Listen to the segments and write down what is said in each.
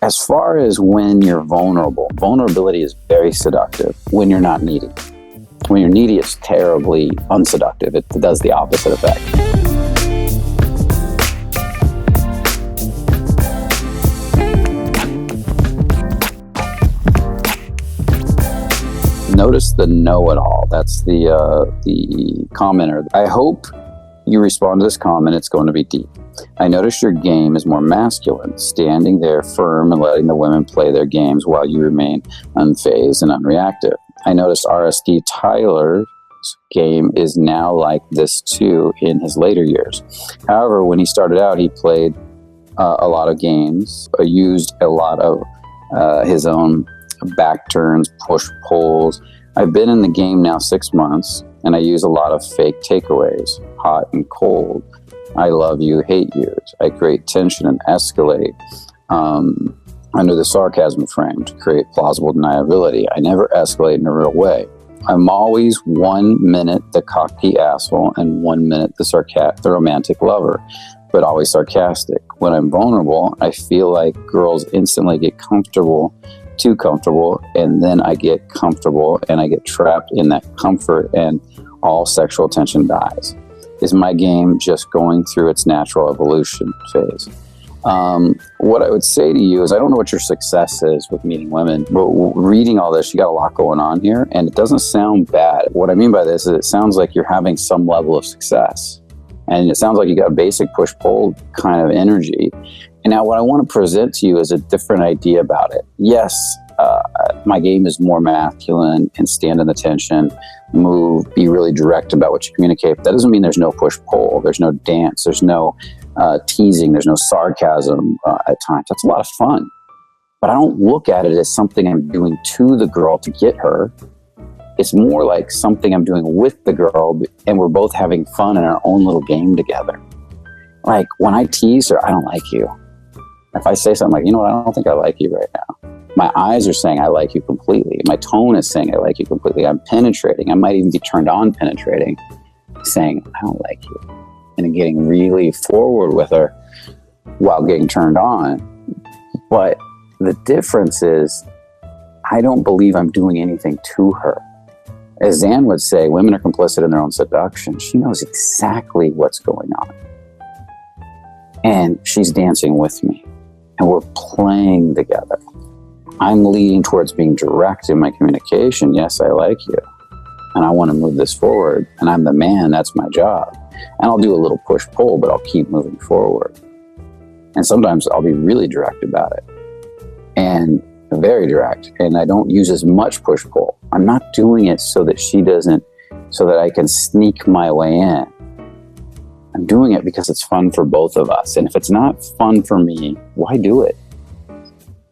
As far as when you're vulnerable, vulnerability is very seductive when you're not needy. When you're needy, it's terribly unseductive. It does the opposite effect. Notice the know-it-all. That's the commenter. I hope you respond to this comment. It's going to be deep. I noticed your game is more masculine, standing there firm and letting the women play their games while you remain unfazed and unreactive. I noticed RSD Tyler's game is now like this too in his later years. However, when he started out, he played a lot of games, used a lot of his own back turns, push pulls. I've been in the game now 6 months, and I use a lot of fake takeaways, hot and cold. I love you, hate yous. I create tension and escalate under the sarcasm frame to create plausible deniability. I never escalate in a real way. I'm always 1 minute the cocky asshole and 1 minute the romantic lover, but always sarcastic. When I'm vulnerable, I feel like girls instantly get too comfortable, and then I get comfortable and I get trapped in that comfort and all sexual tension dies. Is my game just going through its natural evolution phase? What I would say to you is I don't know what your success is with meeting women, but reading all this, you got a lot going on here, and it doesn't sound bad. What I mean by this is it sounds like you're having some level of success, and it sounds like you got a basic push-pull kind of energy. And now what I want to present to you is a different idea about it. Yes, my game is more masculine and stand in the tension, move, be really direct about what you communicate. But that doesn't mean there's no push-pull, there's no dance, there's no teasing, there's no sarcasm at times. That's a lot of fun. But I don't look at it as something I'm doing to the girl to get her. It's more like something I'm doing with the girl, and we're both having fun in our own little game together. Like when I tease her, I don't like you. If I say something like, you know what, I don't think I like you right now. My eyes are saying I like you completely. My tone is saying I like you completely. I'm penetrating. I might even be turned on penetrating, saying I don't like you. And getting really forward with her while getting turned on. But the difference is I don't believe I'm doing anything to her. As Zan would say, women are complicit in their own seduction. She knows exactly what's going on. And she's dancing with me. And we're playing together. I'm leading towards being direct in my communication. Yes, I like you. And I want to move this forward. And I'm the man. That's my job. And I'll do a little push-pull, but I'll keep moving forward. And sometimes I'll be really direct about it. And very direct. And I don't use as much push-pull. I'm not doing it so that I can sneak my way in. I'm doing it because it's fun for both of us. And if it's not fun for me, why do it?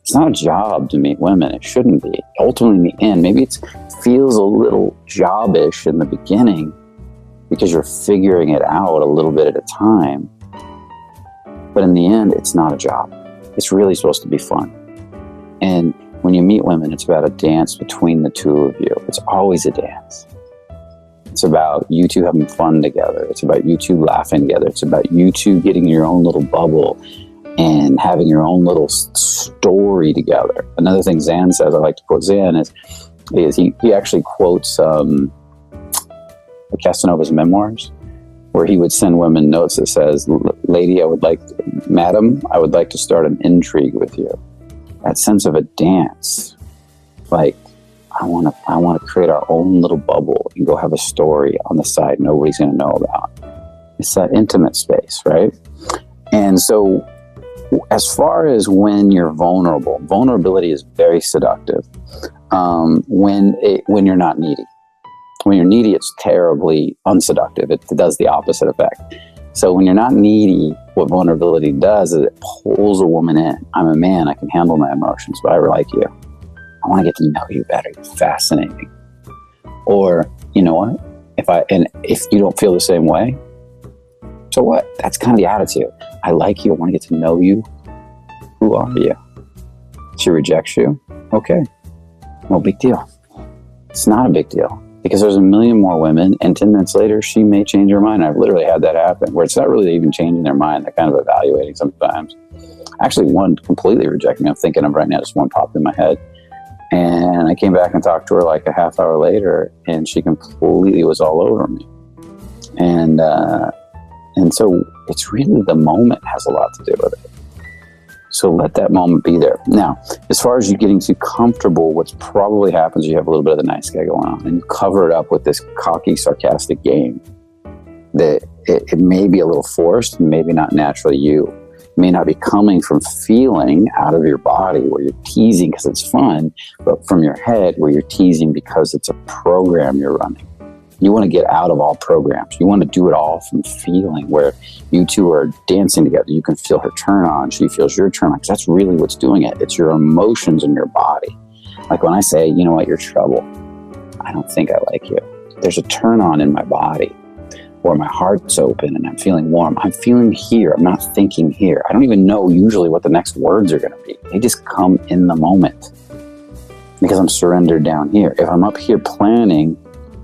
It's not a job to meet women. It shouldn't be. Ultimately, in the end, maybe it feels a little jobbish in the beginning because you're figuring it out a little bit at a time. But in the end, it's not a job. It's really supposed to be fun. And when you meet women, it's about a dance between the two of you. It's always a dance. It's about you two having fun together. It's about you two laughing together. It's about you two getting your own little bubble and having your own little story together. Another thing Zan says, I like to quote Zan, is he actually quotes Casanova's memoirs, where he would send women notes that says, Madam, I would like to start an intrigue with you. That sense of a dance, like, I want to create our own little bubble and go have a story on the side nobody's going to know about. It's that intimate space, right? And so as far as when you're vulnerable, vulnerability is very seductive when you're not needy. When you're needy, it's terribly unseductive. It does the opposite effect. So when you're not needy, what vulnerability does is it pulls a woman in. I'm a man, I can handle my emotions, but I like you. I want to get to know you better. You're fascinating. Or, you know what? If you don't feel the same way, so what? That's kind of the attitude. I like you. I want to get to know you. Who are you? She rejects you. Okay. No big deal. It's not a big deal. Because there's a million more women, and 10 minutes later, she may change her mind. I've literally had that happen, where it's not really even changing their mind. They're kind of evaluating sometimes. Actually, one completely rejected me. I'm thinking of right now, just one popped in my head. And I came back and talked to her like a half hour later, and she completely was all over me. And so it's really the moment has a lot to do with it. So let that moment be there. Now, as far as you getting too comfortable, what's probably happens is you have a little bit of the nice guy going on, and you cover it up with this cocky, sarcastic game that it may be a little forced, maybe not naturally you. It may not be coming from feeling out of your body where you're teasing because it's fun, but from your head where you're teasing because it's a program you're running. You want to get out of all programs. You want to do it all from feeling, where you two are dancing together. You can feel her turn on. She feels your turn on. Because that's really what's doing it. It's your emotions in your body. Like when I say, you know what, you're trouble. I don't think I like you. There's a turn on in my body where my heart's open and I'm feeling warm. I'm feeling here. I'm not thinking here. I don't even know usually what the next words are going to be. They just come in the moment because I'm surrendered down here. If I'm up here planning,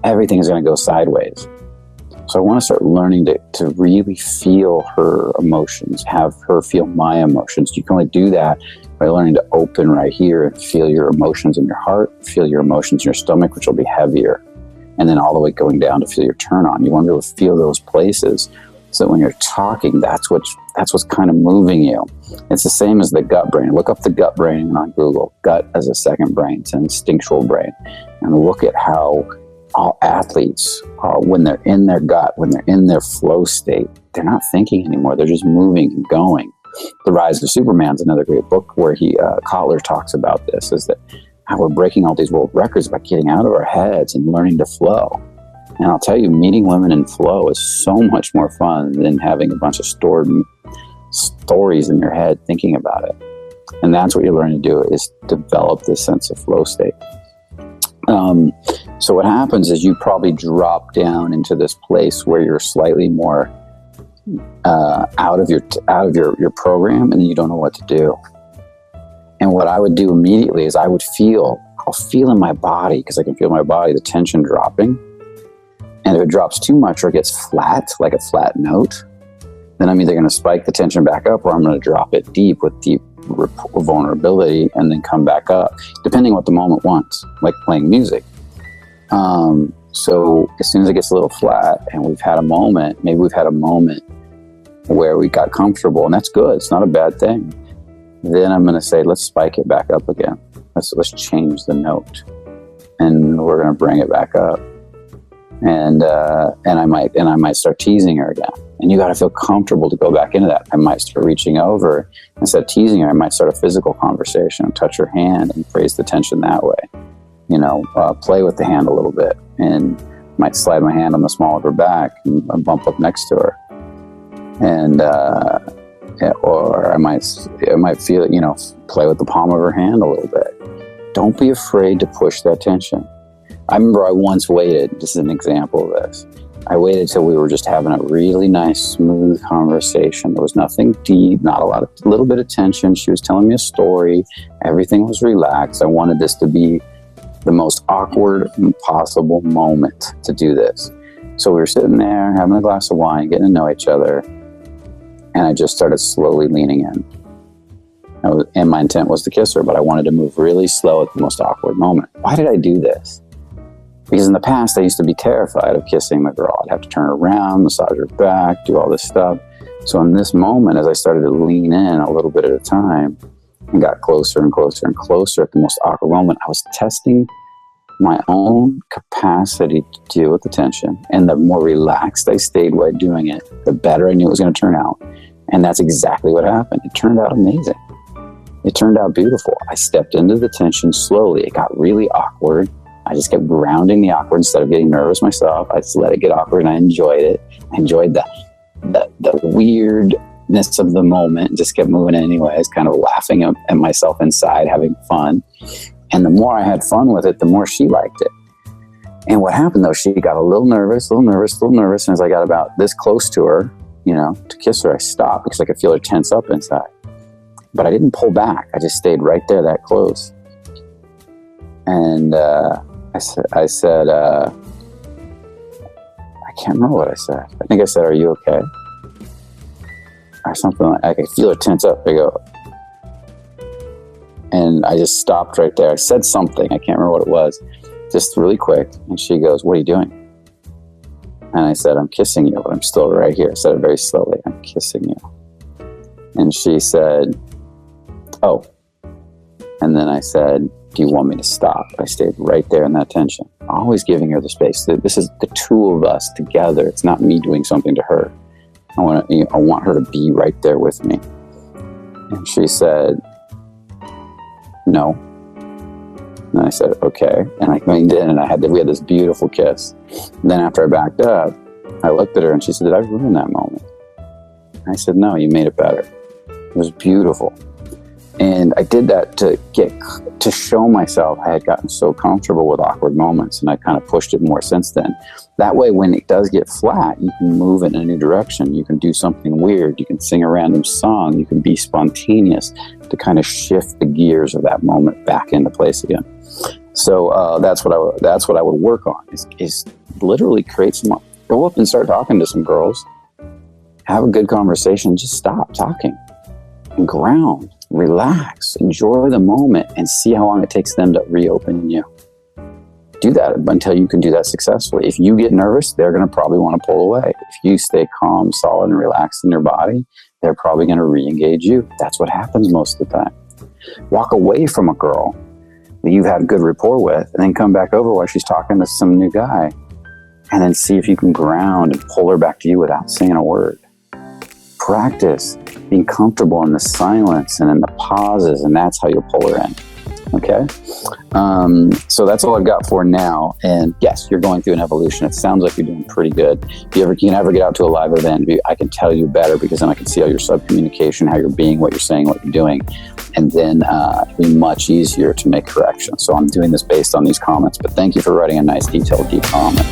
everything is going to go sideways. So I want to start learning to really feel her emotions, have her feel my emotions. You can only do that by learning to open right here and feel your emotions in your heart, feel your emotions in your stomach, which will be heavier, and then all the way going down to feel your turn on. You want to be able to feel those places so that when you're talking, that's what's kind of moving you. It's the same as the gut brain. Look up the gut brain on Google. Gut as a second brain. It's an instinctual brain. And look at how all athletes, when they're in their gut, when they're in their flow state, they're not thinking anymore. They're just moving and going. The Rise of Superman is another great book where Kotler talks about this, is that how we're breaking all these world records by getting out of our heads and learning to flow. And I'll tell you, meeting women in flow is so much more fun than having a bunch of stored stories in your head thinking about it. And that's what you're learning to do, is develop this sense of flow state. So what happens is you probably drop down into this place where you're slightly more out of your program, and you don't know what to do. And what I would do immediately is I'll feel in my body, because I can feel my body, the tension dropping. And if it drops too much or gets flat, like a flat note, then I'm either going to spike the tension back up, or I'm going to drop it deep with deep vulnerability and then come back up, depending what the moment wants, like playing music. So as soon as it gets a little flat and we've had a moment where we got comfortable, and that's good, it's not a bad thing, then I'm going to say, let's spike it back up again. Let's change the note, and we're going to bring it back up. And I might start teasing her again. And you got to feel comfortable to go back into that. I might start reaching over. Instead of teasing her, I might start a physical conversation, touch her hand and raise the tension that way. Play with the hand a little bit, and might slide my hand on the small of her back and bump up next to her. And, or I might feel, play with the palm of her hand a little bit. Don't be afraid to push that tension. I remember I once waited, this is an example of this. I waited till we were just having a really nice, smooth conversation. There was nothing deep, a little bit of tension. She was telling me a story. Everything was relaxed. I wanted this to be the most awkward possible moment to do this. So we were sitting there having a glass of wine, getting to know each other. And I just started slowly leaning in. And my intent was to kiss her, but I wanted to move really slow at the most awkward moment. Why did I do this? Because in the past, I used to be terrified of kissing the girl. I'd have to turn around, massage her back, do all this stuff. So in this moment, as I started to lean in a little bit at a time and got closer and closer and closer at the most awkward moment, I was testing my own capacity to deal with the tension. And the more relaxed I stayed while doing it, the better I knew it was going to turn out. And that's exactly what happened. It turned out amazing. It turned out beautiful. I stepped into the tension slowly. It got really awkward. I just kept grounding the awkward instead of getting nervous myself. I just let it get awkward, and I enjoyed it. I enjoyed the weirdness of the moment and just kept moving anyways, kind of laughing at myself inside, having fun. And the more I had fun with it, the more she liked it. And what happened though, she got a little nervous. And as I got about this close to her, to kiss her, I stopped because I could feel her tense up inside. But I didn't pull back. I just stayed right there that close. And I said, I can't remember what I said. I think I said, "Are you okay?" Or something like. I could feel her tense up. I go, and I just stopped right there. I said something. I can't remember what it was. Just really quick. And she goes, "What are you doing?" And I said, "I'm kissing you, but I'm still right here." I said it very slowly. "I'm kissing you." And she said, "Oh." And then I said, "Do you want me to stop?" I stayed right there in that tension, always giving her the space. This is the two of us together. It's not me doing something to her. I want her to be right there with me. And she said, "No." And I said, "Okay." And I leaned in, and we had this beautiful kiss. And then after I backed up, I looked at her, and she said, "Did I ruin that moment?" I said, "No, you made it better." It was beautiful. And I did that to show myself I had gotten so comfortable with awkward moments, and I kind of pushed it more since then. That way, when it does get flat, you can move in a new direction. You can do something weird. You can sing a random song. You can be spontaneous to kind of shift the gears of that moment back into place again. So that's what I would work on is literally create go up and start talking to some girls, have a good conversation, just stop talking and ground. Relax, enjoy the moment, and see how long it takes them to reopen you. Do that until you can do that successfully. If you get nervous, they're going to probably want to pull away. If you stay calm, solid, and relaxed in their body, they're probably going to re-engage you. That's what happens most of the time. Walk away from a girl that you've had good rapport with, and then come back over while she's talking to some new guy, and then see if you can ground and pull her back to you without saying a word. Practice being comfortable in the silence and in the pauses, and that's how you'll pull her in. Okay? So that's all I've got for now. And yes, you're going through an evolution. It sounds like you're doing pretty good. If you can ever get out to a live event, I can tell you better, because then I can see all your sub-communication, how you're being, what you're saying, what you're doing. And then it'll be much easier to make corrections. So I'm doing this based on these comments. But thank you for writing a nice, detailed, deep comment.